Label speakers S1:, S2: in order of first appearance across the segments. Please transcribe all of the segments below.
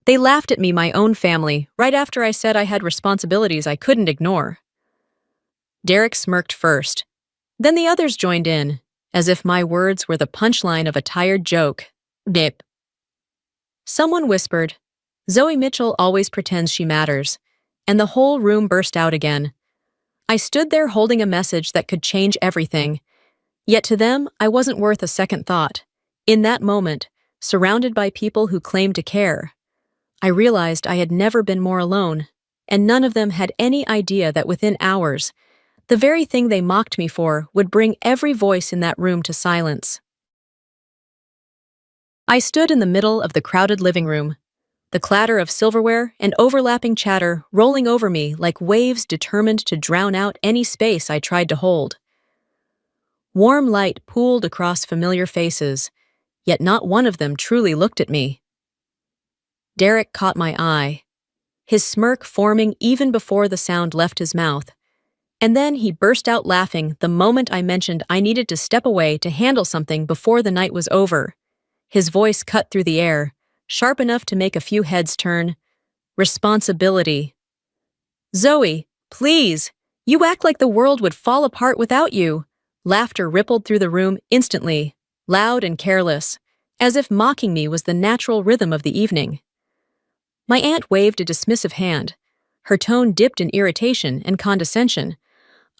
S1: They laughed at me, my own family, right after I said I had responsibilities I couldn't ignore. Derek smirked first. Then the others joined in, as if my words were the punchline of a tired joke. Nip. Someone whispered, "Zoe Mitchell always pretends she matters," and the whole room burst out again. I stood there holding a message that could change everything. Yet to them, I wasn't worth a second thought. In that moment, surrounded by people who claimed to care, I realized I had never been more alone, and none of them had any idea that within hours, the very thing they mocked me for would bring every voice in that room to silence. I stood in the middle of the crowded living room, the clatter of silverware and overlapping chatter rolling over me like waves determined to drown out any space I tried to hold. Warm light pooled across familiar faces, yet not one of them truly looked at me. Derek caught my eye, his smirk forming even before the sound left his mouth, and then he burst out laughing the moment I mentioned I needed to step away to handle something before the night was over. His voice cut through the air, sharp enough to make a few heads turn. Responsibility. "Zoe, please, you act like the world would fall apart without you." Laughter rippled through the room instantly, loud and careless, as if mocking me was the natural rhythm of the evening. My aunt waved a dismissive hand. Her tone dipped in irritation and condescension.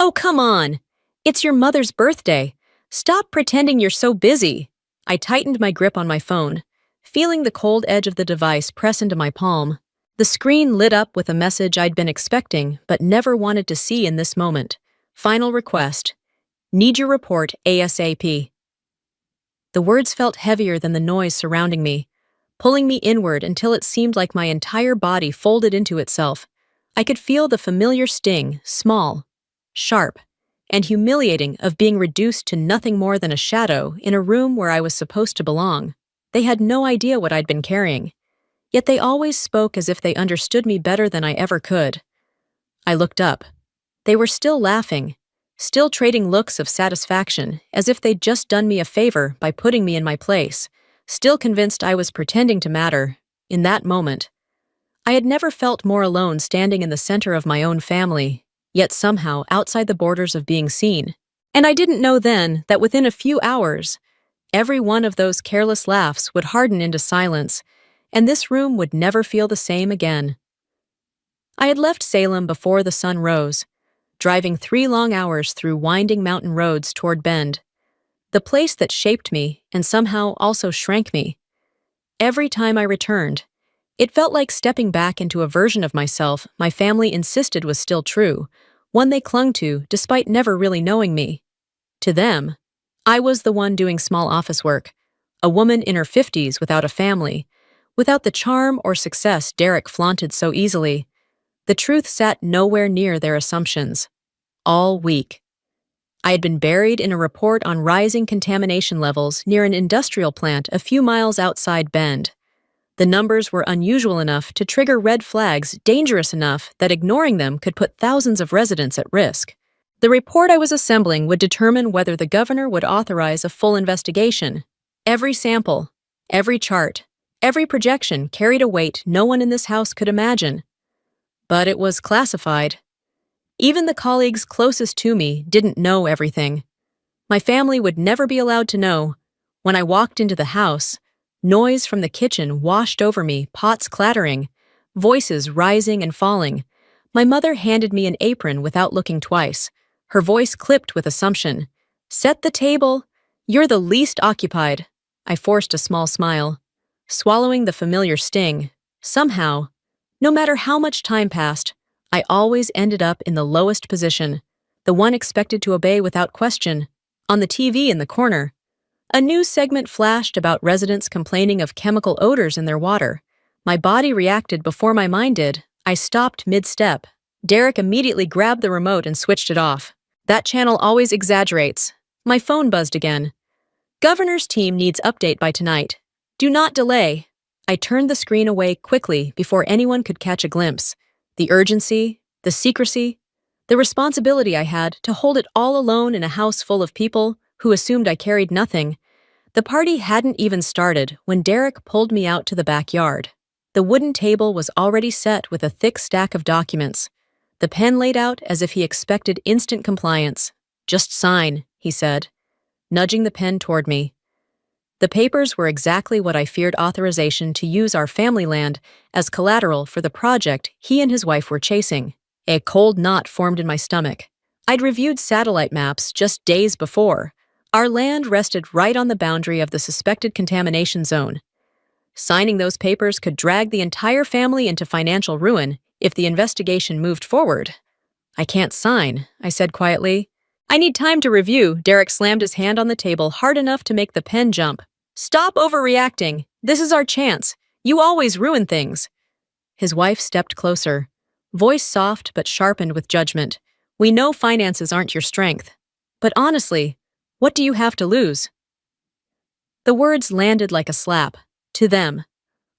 S1: "Oh, come on! It's your mother's birthday. Stop pretending you're so busy." I tightened my grip on my phone, feeling the cold edge of the device press into my palm. The screen lit up with a message I'd been expecting but never wanted to see in this moment. Final request. Need your report ASAP. The words felt heavier than the noise surrounding me, pulling me inward until it seemed like my entire body folded into itself. I could feel the familiar sting, small, sharp, and humiliating, of being reduced to nothing more than a shadow in a room where I was supposed to belong. They had no idea what I'd been carrying, yet they always spoke as if they understood me better than I ever could. I looked up. They were still laughing, still trading looks of satisfaction, as if they'd just done me a favor by putting me in my place, still convinced I was pretending to matter. In that moment, I had never felt more alone standing in the center of my own family, yet somehow outside the borders of being seen. And I didn't know then that within a few hours, every one of those careless laughs would harden into silence, and this room would never feel the same again. I had left Salem before the sun rose, driving 3 long hours through winding mountain roads toward Bend, the place that shaped me and somehow also shrank me. Every time I returned, it felt like stepping back into a version of myself my family insisted was still true, one they clung to despite never really knowing me. To them, I was the one doing small office work, a woman in her 50s without a family, without the charm or success Derek flaunted so easily. The truth sat nowhere near their assumptions. All week, I had been buried in a report on rising contamination levels near an industrial plant a few miles outside Bend. The numbers were unusual enough to trigger red flags dangerous enough that ignoring them could put thousands of residents at risk. The report I was assembling would determine whether the governor would authorize a full investigation. Every sample, every chart, every projection carried a weight no one in this house could imagine. But it was classified. Even the colleagues closest to me didn't know everything. My family would never be allowed to know. When I walked into the house, noise from the kitchen washed over me, pots clattering, voices rising and falling. My mother handed me an apron without looking twice, her voice clipped with assumption. "Set the table. You're the least occupied." I forced a small smile, swallowing the familiar sting. Somehow, no matter how much time passed, I always ended up in the lowest position, the one expected to obey without question. On the TV in the corner, a news segment flashed about residents complaining of chemical odors in their water. My body reacted before my mind did. I stopped mid-step. Derek immediately grabbed the remote and switched it off. "That channel always exaggerates." My phone buzzed again. "Governor's team needs update by tonight. Do not delay." I turned the screen away quickly before anyone could catch a glimpse. The urgency, the secrecy, the responsibility I had to hold it all alone in a house full of people who assumed I carried nothing. The party hadn't even started when Derek pulled me out to the backyard. The wooden table was already set with a thick stack of documents, the pen laid out as if he expected instant compliance. "Just sign," he said, nudging the pen toward me. The papers were exactly what I feared: authorization to use our family land as collateral for the project he and his wife were chasing. A cold knot formed in my stomach. I'd reviewed satellite maps just days before. Our land rested right on the boundary of the suspected contamination zone. Signing those papers could drag the entire family into financial ruin if the investigation moved forward. "I can't sign," I said quietly. "I need time to review." Derek slammed his hand on the table hard enough to make the pen jump. "Stop overreacting. This is our chance. You always ruin things." His wife stepped closer, voice soft but sharpened with judgment. "We know finances aren't your strength. But honestly, what do you have to lose?" The words landed like a slap. To them.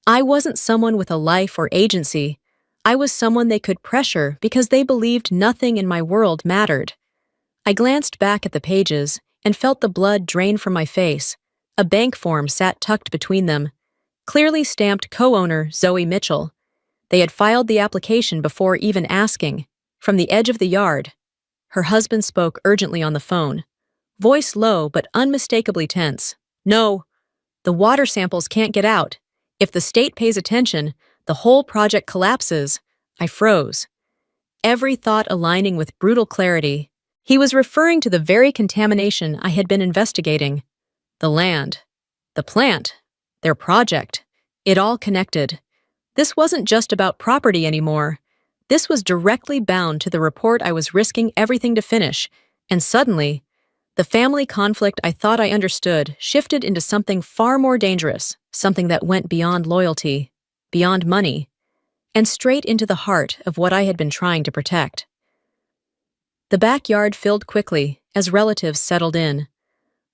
S1: I wasn't someone with a life or agency. I was someone they could pressure because they believed nothing in my world mattered. I glanced back at the pages and felt the blood drain from my face. A bank form sat tucked between them, clearly stamped co-owner Zoe Mitchell. They had filed the application before even asking. From the edge of the yard, her husband spoke urgently on the phone, voice low but unmistakably tense. "No. The water samples can't get out. If the state pays attention, the whole project collapses." I froze, every thought aligning with brutal clarity. He was referring to the very contamination I had been investigating. The land, the plant, their project. It all connected. This wasn't just about property anymore. This was directly bound to the report I was risking everything to finish, and suddenly, the family conflict I thought I understood shifted into something far more dangerous, something that went beyond loyalty, beyond money, and straight into the heart of what I had been trying to protect. The backyard filled quickly as relatives settled in,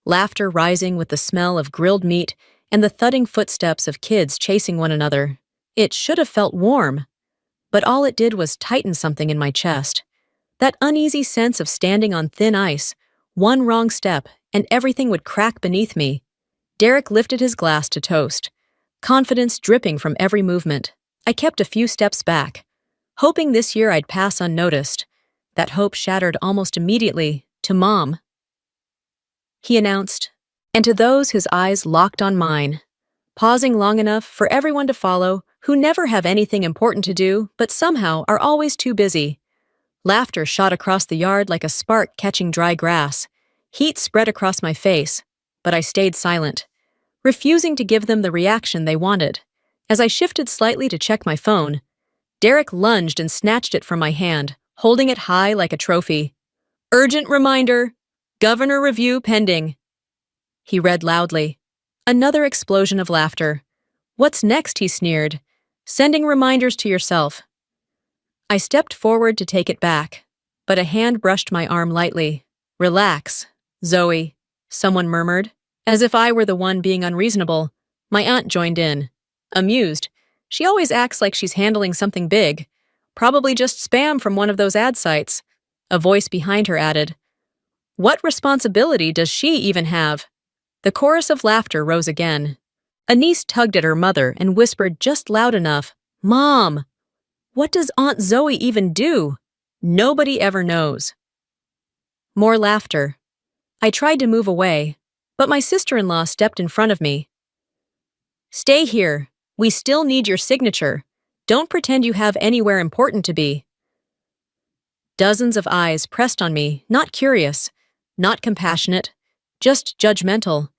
S1: laughter rising with the smell of grilled meat and the thudding footsteps of kids chasing one another. It should have felt warm, but all it did was tighten something in my chest. That uneasy sense of standing on thin ice. One wrong step, and everything would crack beneath me. Derek lifted his glass to toast, confidence dripping from every movement. I kept a few steps back, hoping this year I'd pass unnoticed. That hope shattered almost immediately. "To Mom," he announced, and to those his eyes locked on mine, pausing long enough for everyone to follow, who never have anything important to do, but somehow are always too busy. Laughter shot across the yard like a spark catching dry grass. Heat spread across my face, but I stayed silent, refusing to give them the reaction they wanted. As I shifted slightly to check my phone, Derek lunged and snatched it from my hand, holding it high like a trophy. "Urgent reminder. Governor review pending," he read loudly. Another explosion of laughter. "What's next?" he sneered. "Sending reminders to yourself." I stepped forward to take it back, but a hand brushed my arm lightly. "Relax, Zoe," someone murmured, as if I were the one being unreasonable. My aunt joined in, amused. She always acts like she's handling something big. Probably just spam from one of those ad sites. A voice behind her added, "What responsibility does she even have?" The chorus of laughter rose again. A niece tugged at her mother and whispered just loud enough, "Mom, what does Aunt Zoe even do?" Nobody ever knows. More laughter. I tried to move away, but my sister-in-law stepped in front of me. "Stay here. We still need your signature. Don't pretend you have anywhere important to be." Dozens of eyes pressed on me, not curious, not compassionate, just judgmental.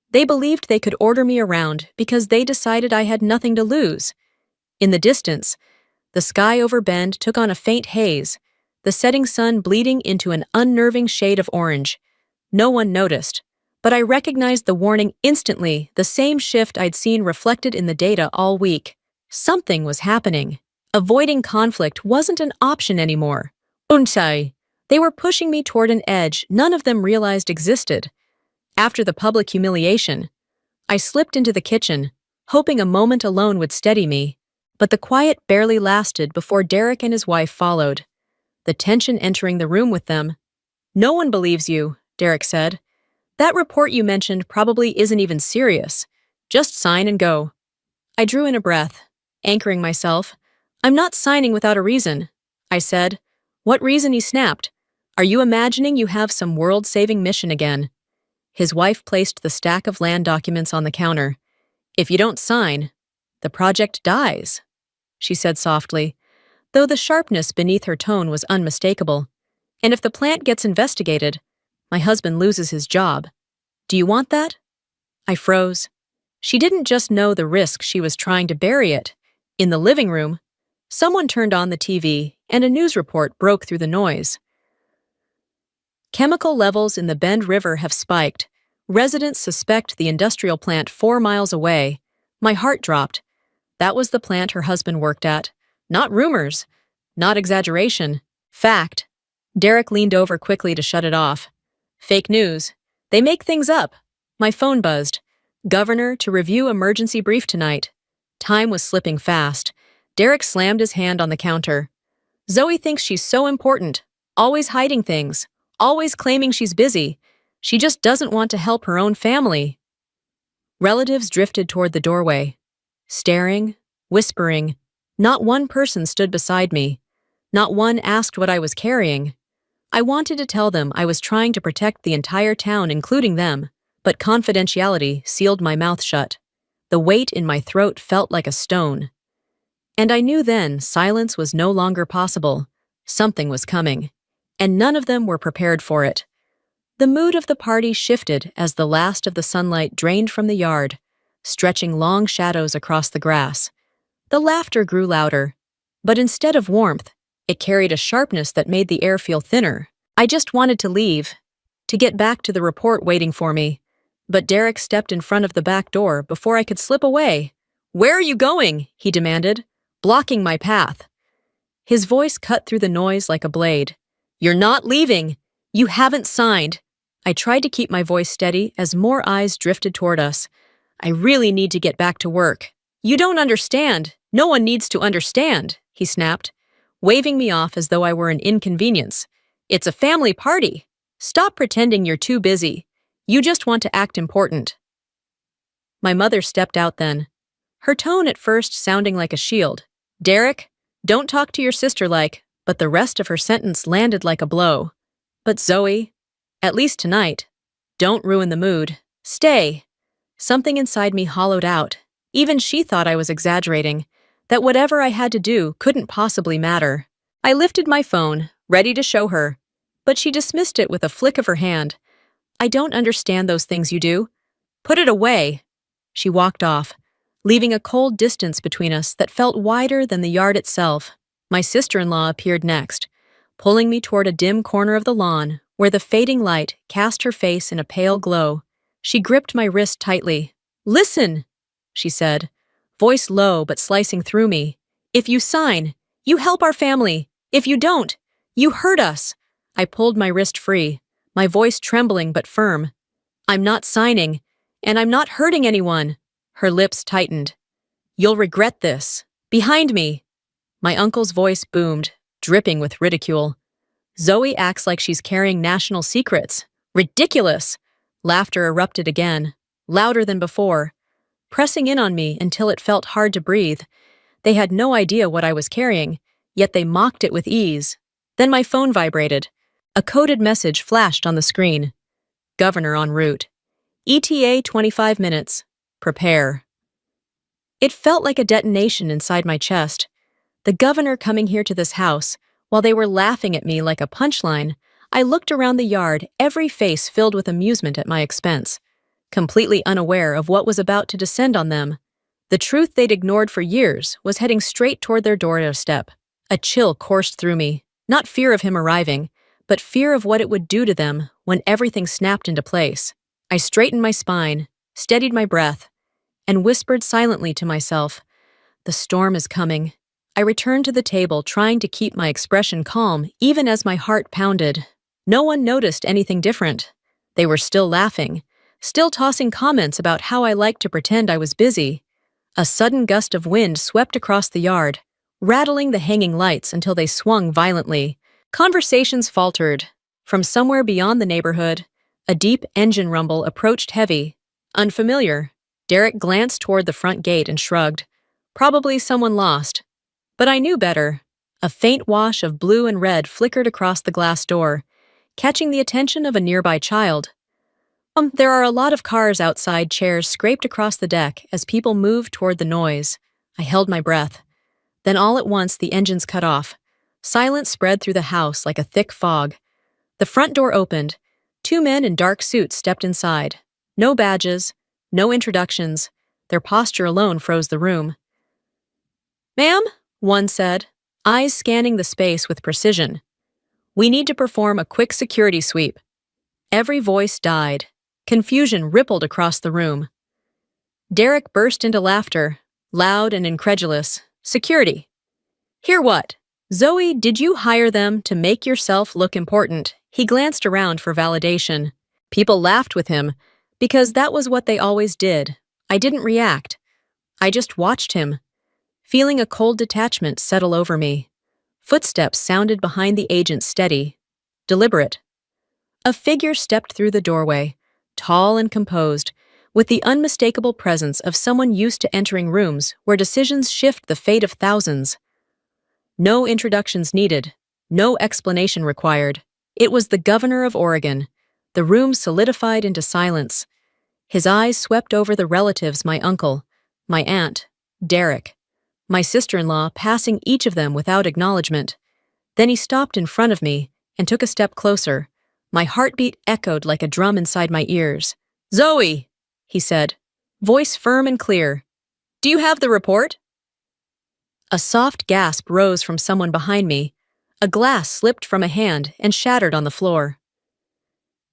S1: They believed they could order me around because they decided I had nothing to lose. In the distance, the sky over Bend took on a faint haze, the setting sun bleeding into an unnerving shade of orange. No one noticed, but I recognized the warning instantly, the same shift I'd seen reflected in the data all week. Something was happening. Avoiding conflict wasn't an option anymore. Unsai. They were pushing me toward an edge none of them realized existed. After the public humiliation, I slipped into the kitchen, hoping a moment alone would steady me. But the quiet barely lasted before Derek and his wife followed, the tension entering the room with them. "No one believes you," Derek said. "That report you mentioned probably isn't even serious. Just sign and go." I drew in a breath. anchoring myself. "I'm not signing without a reason," I said. "What reason?" he snapped. "Are you imagining you have some world-saving mission again?" His wife placed the stack of land documents on the counter. "If you don't sign, the project dies," she said softly, though the sharpness beneath her tone was unmistakable. "And if the plant gets investigated, my husband loses his job. Do you want that?" I froze. She didn't just know the risk, she was trying to bury it. In the living room, someone turned on the TV, and a news report broke through the noise. Chemical levels in the Bend River have spiked. Residents suspect the industrial plant 4 miles away. My heart dropped. That was the plant her husband worked at. Not rumors. Not exaggeration. Fact. Derek leaned over quickly to shut it off. "Fake news. They make things up." My phone buzzed. "Governor to review emergency brief tonight." Time was slipping fast. Derek slammed his hand on the counter. "Zoe thinks she's so important. Always hiding things. Always claiming she's busy. She just doesn't want to help her own family." Relatives drifted toward the doorway, staring, whispering. Not one person stood beside me. Not one asked what I was carrying. I wanted to tell them I was trying to protect the entire town, including them, but confidentiality sealed my mouth shut. The weight in my throat felt like a stone. And I knew then silence was no longer possible. Something was coming, and none of them were prepared for it. The mood of the party shifted as the last of the sunlight drained from the yard, stretching long shadows across the grass. The laughter grew louder, but instead of warmth, it carried a sharpness that made the air feel thinner. I just wanted to leave, to get back to the report waiting for me. But Derek stepped in front of the back door before I could slip away. "Where are you going?" he demanded, blocking my path. His voice cut through the noise like a blade. "You're not leaving. You haven't signed." I tried to keep my voice steady as more eyes drifted toward us. "I really need to get back to work." "You don't understand. No one needs to understand," he snapped, waving me off as though I were an inconvenience. "It's a family party. Stop pretending you're too busy. You just want to act important." My mother stepped out then, her tone at first sounding like a shield. "Derek, don't talk to your sister like," but the rest of her sentence landed like a blow. "But Zoe, at least tonight, don't ruin the mood. Stay." Something inside me hollowed out. Even she thought I was exaggerating, that whatever I had to do couldn't possibly matter. I lifted my phone, ready to show her, but she dismissed it with a flick of her hand. "I don't understand those things you do. Put it away." She walked off, leaving a cold distance between us that felt wider than the yard itself. My sister-in-law appeared next, pulling me toward a dim corner of the lawn where the fading light cast her face in a pale glow. She gripped my wrist tightly. "Listen," she said, voice low but slicing through me. "If you sign, you help our family. If you don't, you hurt us." I pulled my wrist free, my voice trembling but firm. "I'm not signing, and I'm not hurting anyone." Her lips tightened. "You'll regret this. Behind me." My uncle's voice boomed, dripping with ridicule. "Zoe acts like she's carrying national secrets. Ridiculous!" Laughter erupted again, louder than before, pressing in on me until it felt hard to breathe. They had no idea what I was carrying, yet they mocked it with ease. Then my phone vibrated. A coded message flashed on the screen. "Governor en route. ETA 25 minutes. Prepare." It felt like a detonation inside my chest. The governor coming here to this house, while they were laughing at me like a punchline. I looked around the yard, every face filled with amusement at my expense, completely unaware of what was about to descend on them. The truth they'd ignored for years was heading straight toward their doorstep. A chill coursed through me, not fear of him arriving, but fear of what it would do to them when everything snapped into place. I straightened my spine, steadied my breath, and whispered silently to myself, "The storm is coming." I returned to the table, trying to keep my expression calm even as my heart pounded. No one noticed anything different. They were still laughing, still tossing comments about how I liked to pretend I was busy. A sudden gust of wind swept across the yard, rattling the hanging lights until they swung violently. Conversations faltered. From somewhere beyond the neighborhood, a deep engine rumble approached heavy, unfamiliar. Derek glanced toward the front gate and shrugged. Probably someone lost. But I knew better. A faint wash of blue and red flickered across the glass door, catching the attention of a nearby child. There are a lot of cars outside, chairs scraped across the deck as people moved toward the noise. I held my breath. Then all at once the engines cut off. Silence spread through the house like a thick fog. The front door opened. Two men in dark suits stepped inside. No badges, no introductions. Their posture alone froze the room. "Ma'am," one said, eyes scanning the space with precision. "We need to perform a quick security sweep." Every voice died. Confusion rippled across the room. Derek burst into laughter, loud and incredulous. "Security? Hear what? Zoe, did you hire them to make yourself look important?" He glanced around for validation. People laughed with him, because that was what they always did. I didn't react. I just watched him, feeling a cold detachment settle over me. Footsteps sounded behind the agent, steady, deliberate. A figure stepped through the doorway, tall and composed, with the unmistakable presence of someone used to entering rooms where decisions shift the fate of thousands. No introductions needed, no explanation required. It was the governor of Oregon. The room solidified into silence. His eyes swept over the relatives, my uncle, my aunt, Derek, my sister-in-law, passing each of them without acknowledgement. Then he stopped in front of me and took a step closer. My heartbeat echoed like a drum inside my ears. "Zoe," he said, voice firm and clear. "Do you have the report?" A soft gasp rose from someone behind me. A glass slipped from a hand and shattered on the floor.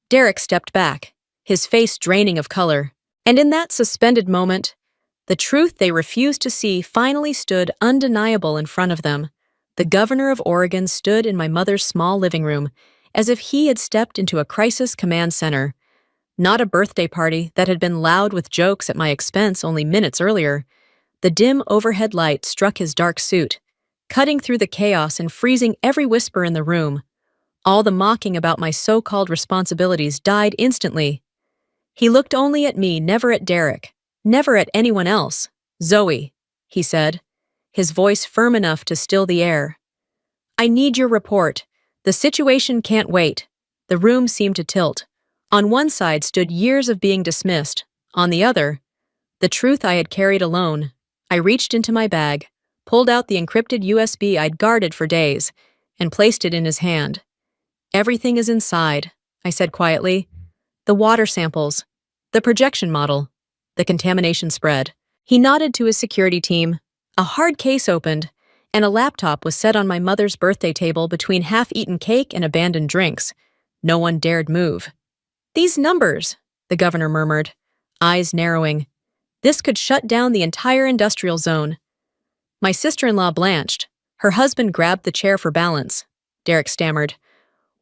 S1: Derek stepped back, his face draining of color. And in that suspended moment, the truth they refused to see finally stood undeniable in front of them. The governor of Oregon stood in my mother's small living room, as if he had stepped into a crisis command center. Not a birthday party that had been loud with jokes at my expense only minutes earlier. The dim overhead light struck his dark suit, cutting through the chaos and freezing every whisper in the room. All the mocking about my so-called responsibilities died instantly. He looked only at me, never at Derek, never at anyone else. "Zoe," he said, his voice firm enough to still the air. "I need your report. The situation can't wait." The room seemed to tilt. On one side stood years of being dismissed. On the other, the truth I had carried alone. I reached into my bag, pulled out the encrypted USB I'd guarded for days, and placed it in his hand. "Everything is inside," I said quietly. "The water samples, the projection model, the contamination spread." He nodded to his security team. A hard case opened, and a laptop was set on my mother's birthday table between half-eaten cake and abandoned drinks. No one dared move. "These numbers," the governor murmured, eyes narrowing. "This could shut down the entire industrial zone." My sister-in-law blanched. Her husband grabbed the chair for balance. Derek stammered.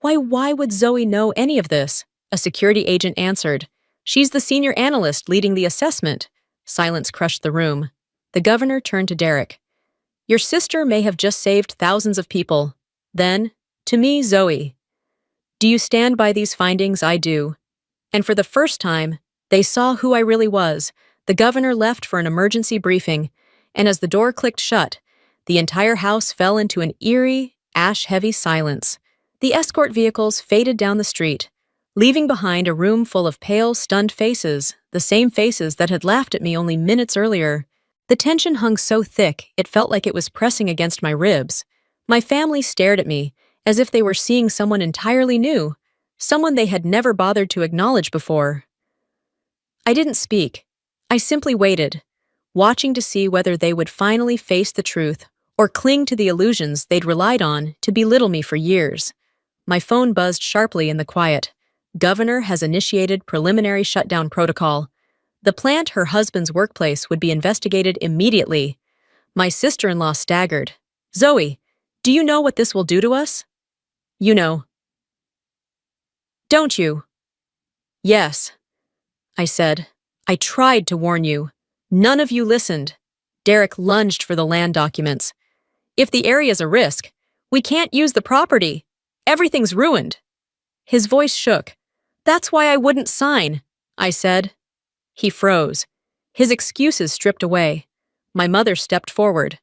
S1: Why would Zoe know any of this?" A security agent answered. "She's the senior analyst leading the assessment." Silence crushed the room. The governor turned to Derek. "Your sister may have just saved thousands of people." Then, to me, "Zoe, do you stand by these findings?" "I do." And for the first time, they saw who I really was. The governor left for an emergency briefing, and as the door clicked shut, the entire house fell into an eerie, ash-heavy silence. The escort vehicles faded down the street, leaving behind a room full of pale, stunned faces, the same faces that had laughed at me only minutes earlier. The tension hung so thick, it felt like it was pressing against my ribs. My family stared at me, as if they were seeing someone entirely new, someone they had never bothered to acknowledge before. I didn't speak. I simply waited, watching to see whether they would finally face the truth or cling to the illusions they'd relied on to belittle me for years. My phone buzzed sharply in the quiet. "Governor has initiated preliminary shutdown protocol." The plant, her husband's workplace, would be investigated immediately. My sister-in-law staggered. "Zoe, do you know what this will do to us?" "You know." "Don't you?" "Yes," I said. "I tried to warn you. None of you listened." Derek lunged for the land documents. "If the area's a risk, we can't use the property. Everything's ruined." His voice shook. "That's why I wouldn't sign," I said. He froze, his excuses stripped away. My mother stepped forward,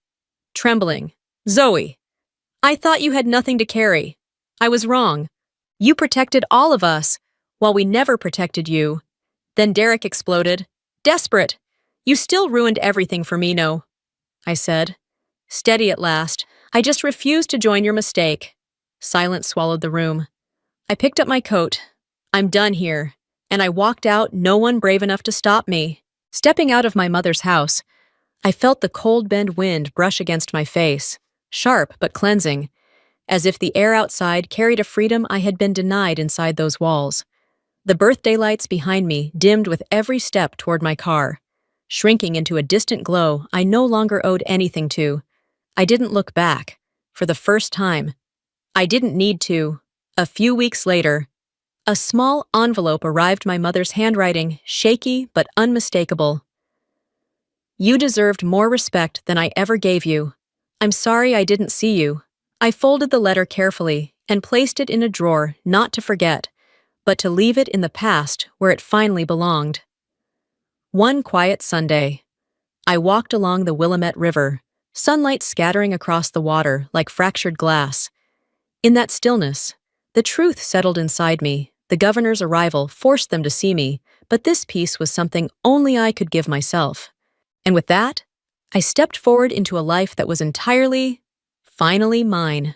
S1: trembling. Zoe, I thought you had nothing to carry. I was wrong. You protected all of us, while we never protected you. Then Derek exploded. Desperate. You still ruined everything for me, no, I said. Steady at last. I just refused to join your mistake. Silence swallowed the room. I picked up my coat. I'm done here. And I walked out, no one brave enough to stop me. Stepping out of my mother's house, I felt the cold bend wind brush against my face, sharp but cleansing, as if the air outside carried a freedom I had been denied inside those walls. The birthday lights behind me dimmed with every step toward my car, shrinking into a distant glow I no longer owed anything to. I didn't look back. For the first time. I didn't need to. A few weeks later, a small envelope arrived, my mother's handwriting, shaky but unmistakable. You deserved more respect than I ever gave you. I'm sorry I didn't see you. I folded the letter carefully and placed it in a drawer, not to forget, but to leave it in the past where it finally belonged. One quiet Sunday, I walked along the Willamette River, sunlight scattering across the water like fractured glass. In that stillness, the truth settled inside me. The governor's arrival forced them to see me, but this peace was something only I could give myself. And with that, I stepped forward into a life that was entirely, finally mine.